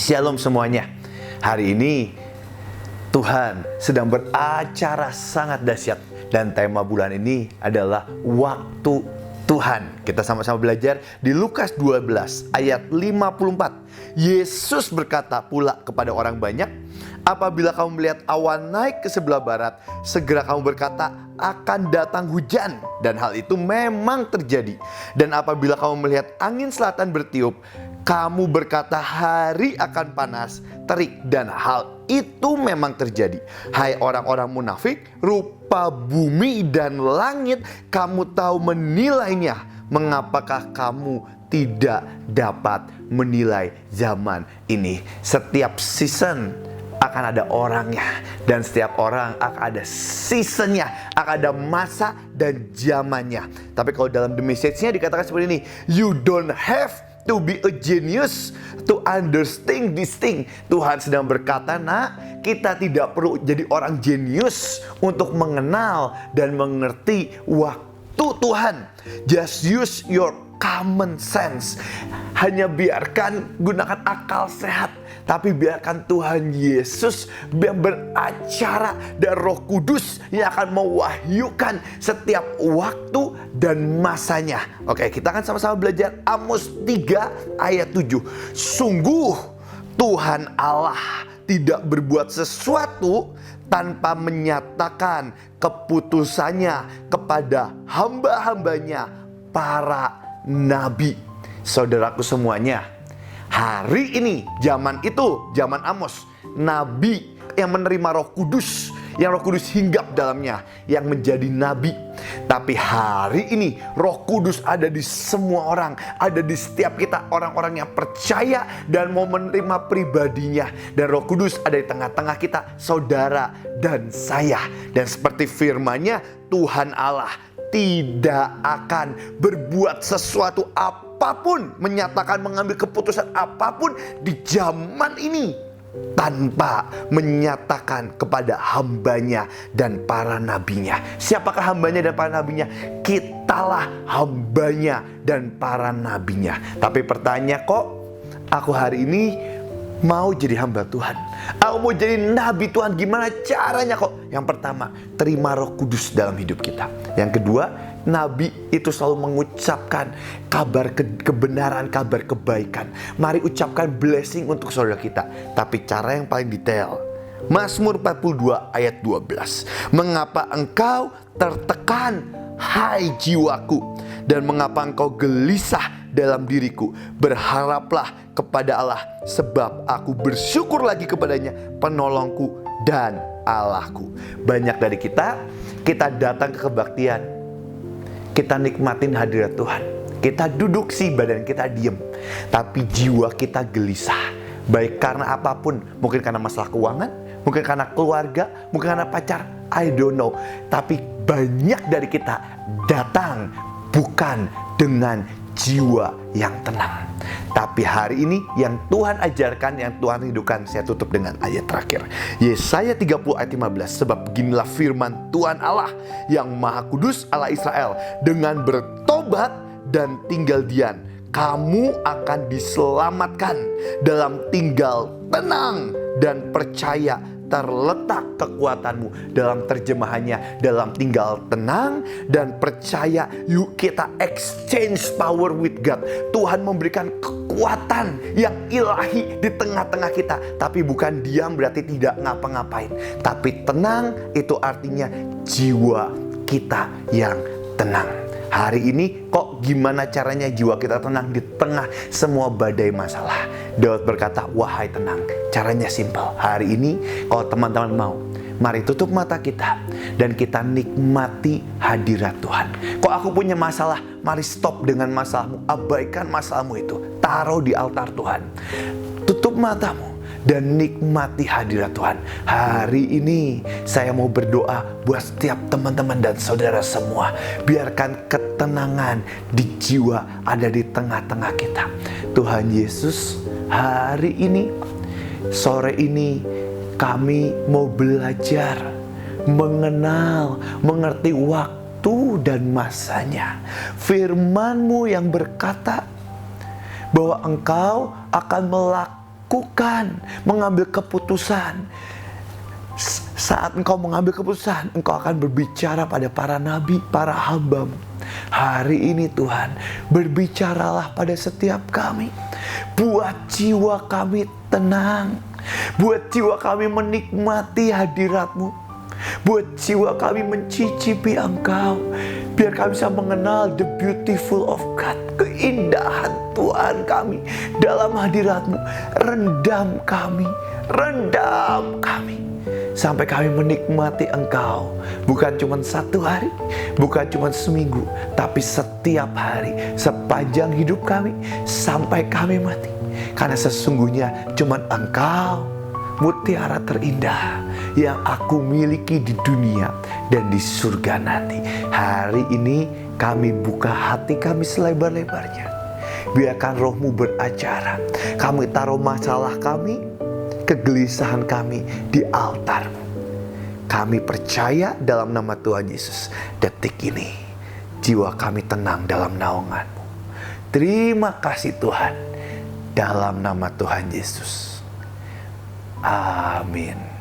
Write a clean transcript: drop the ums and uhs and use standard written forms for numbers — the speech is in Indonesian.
Shalom semuanya. Hari ini Tuhan sedang beracara sangat dahsyat, dan tema bulan ini adalah waktu Tuhan. Kita sama-sama belajar di Lukas 12 ayat 54. Yesus berkata pula kepada orang banyak, apabila kamu melihat awan naik ke sebelah barat, segera kamu berkata, akan datang hujan. Dan hal itu memang terjadi. Dan apabila kamu melihat angin selatan bertiup, kamu berkata hari akan panas, terik. Dan hal itu memang terjadi. Hai orang-orang munafik, rupa bumi dan langit kamu tahu menilainya. Mengapakah kamu tidak dapat menilai zaman ini? Setiap season akan ada orangnya, dan setiap orang akan ada seasonnya, akan ada masa dan zamannya. Tapi kalau dalam the message-nya dikatakan seperti ini, you don't have to be a genius to understand this thing. Tuhan sedang berkata, nak, kita tidak perlu jadi orang jenius untuk mengenal dan mengerti waktu Tuhan. Just use your common sense. Hanya biarkan gunakan akal sehat, tapi biarkan Tuhan Yesus yang beracara dan Roh Kudus yang akan mewahyukan setiap waktu dan masanya. Oke, kita akan sama-sama belajar Amos 3 ayat 7. Sungguh Tuhan Allah tidak berbuat sesuatu tanpa menyatakan keputusannya kepada hamba-hambanya para nabi. Saudaraku semuanya, hari ini, zaman itu, zaman Amos, nabi yang menerima Roh Kudus, yang Roh Kudus hinggap dalamnya, yang menjadi nabi. Tapi hari ini Roh Kudus ada di semua orang, ada di setiap kita, orang-orang yang percaya dan mau menerima pribadinya. Dan Roh Kudus ada di tengah-tengah kita, saudara dan saya. Dan seperti firman-Nya, Tuhan Allah tidak akan berbuat sesuatu apapun, menyatakan mengambil keputusan apapun di zaman ini tanpa menyatakan kepada hambanya dan para nabinya. Siapakah hambanya dan para nabinya? Kitalah hambanya dan para nabinya. Tapi pertanyaannya, kok aku hari ini mau jadi hamba Tuhan, aku mau jadi nabi Tuhan, gimana caranya kok? Yang pertama, terima Roh Kudus dalam hidup kita. Yang kedua, nabi itu selalu mengucapkan kabar kebenaran, kabar kebaikan. Mari ucapkan blessing untuk saudara kita. Tapi cara yang paling detail, Mazmur 42 ayat 12. Mengapa engkau tertekan, hai jiwaku, dan mengapa engkau gelisah dalam diriku? Berharaplah kepada Allah, sebab aku bersyukur lagi kepadanya, penolongku dan Allahku. Banyak dari kita datang ke kebaktian, kita nikmatin hadirat Tuhan, kita duduk sih, badan kita diem, tapi jiwa kita gelisah. Baik karena apapun, mungkin karena masalah keuangan, mungkin karena keluarga, mungkin karena pacar, I don't know. Tapi banyak dari kita datang bukan dengan jiwa yang tenang. Tapi hari ini yang Tuhan ajarkan, yang Tuhan hidupkan, saya tutup dengan ayat terakhir, Yesaya 30 ayat 15. Sebab beginilah firman Tuhan Allah yang Maha Kudus, Allah Israel, dengan bertobat dan tinggal diam, kamu akan diselamatkan. Dalam tinggal tenang dan percaya terletak kekuatanmu. Dalam terjemahannya, dalam tinggal tenang dan percaya, yuk kita exchange power with God. Tuhan memberikan kekuatan yang ilahi di tengah-tengah kita. Tapi bukan diam berarti tidak ngapa-ngapain, tapi tenang itu artinya jiwa kita yang tenang. Hari ini kok gimana caranya jiwa kita tenang di tengah semua badai masalah? Daud berkata, wahai tenang. Caranya simpel. Hari ini kalau teman-teman mau, mari tutup mata kita dan kita nikmati hadirat Tuhan. Kok aku punya masalah? Mari stop dengan masalahmu. Abaikan masalahmu itu. Taruh di altar Tuhan. Tutup matamu dan nikmati hadirat Tuhan. Hari ini saya mau berdoa buat setiap teman-teman dan saudara semua. Biarkan ketenangan di jiwa ada di tengah-tengah kita. Tuhan Yesus, hari ini, sore ini, kami mau belajar mengenal, mengerti waktu dan masanya. Firman-Mu yang berkata bahwa Engkau akan melakukan lakukan, mengambil keputusan. Saat engkau mengambil keputusan, engkau akan berbicara pada para nabi, para hamba-Mu. Hari ini Tuhan, berbicaralah pada setiap kami. Buat jiwa kami tenang. Buat jiwa kami menikmati hadirat-Mu. Buat jiwa kami mencicipi Engkau. Biar kami bisa mengenal the beautiful of God. Keindahan Tuhan kami dalam hadirat-Mu. Rendam kami. Rendam kami. Sampai kami menikmati Engkau. Bukan cuma satu hari, bukan cuma seminggu, tapi setiap hari, sepanjang hidup kami, sampai kami mati. Karena sesungguhnya cuma Engkau, mutiara terindah yang aku miliki di dunia dan di surga nanti. Hari ini kami buka hati kami selebar-lebarnya. Biarkan Roh-Mu beracara. Kami taruh masalah kami, kegelisahan kami di altar-Mu. Kami percaya dalam nama Tuhan Yesus, detik ini jiwa kami tenang dalam naungan-Mu. Terima kasih Tuhan, dalam nama Tuhan Yesus. Amin.